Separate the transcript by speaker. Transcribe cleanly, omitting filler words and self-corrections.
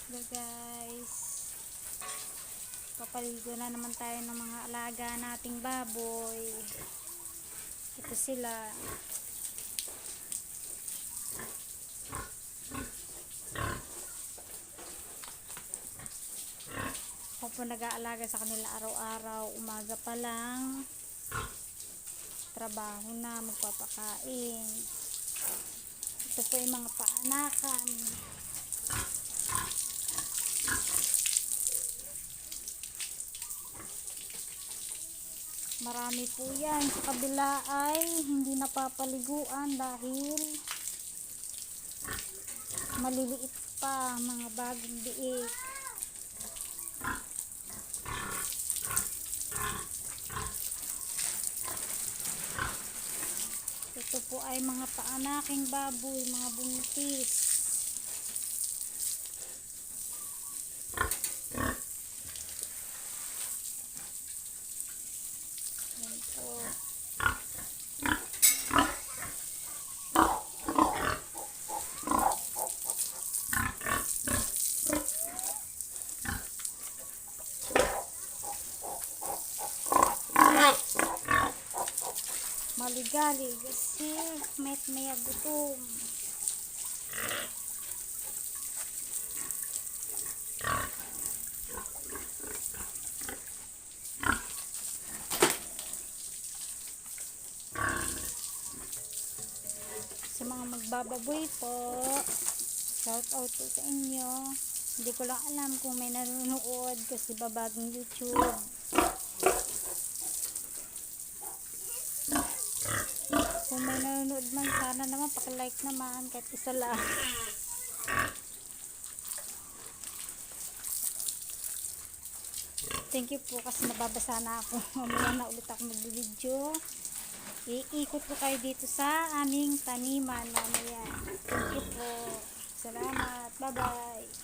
Speaker 1: Hello guys, papaligo na naman tayo ng mga alaga nating baboy. Ito sila. Ako po nag-aalaga sa kanila araw-araw, umaga pa lang, trabaho na, magpapakain. Ito po yung mga paanakan. Marami po yan. Sa kabila ay hindi napapaliguan dahil maliliit pa, mga bagong biik. Ito po ay mga paanaking baboy, mga buntis. Yan po. Maligali kasi may gutom. Sa mga magbababoy po, shout out po sa inyo. Hindi ko lang alam kung may nanonood kasi babagong YouTube. Kung may nanonood man, sana naman paki-like naman kahit isa lang. Thank you po kasi nababasa na ako. Mamaya na ulit ako mag-video. Iikot ko kayo dito sa aming taniman mamaya. Thank you po. Salamat. Bye-bye.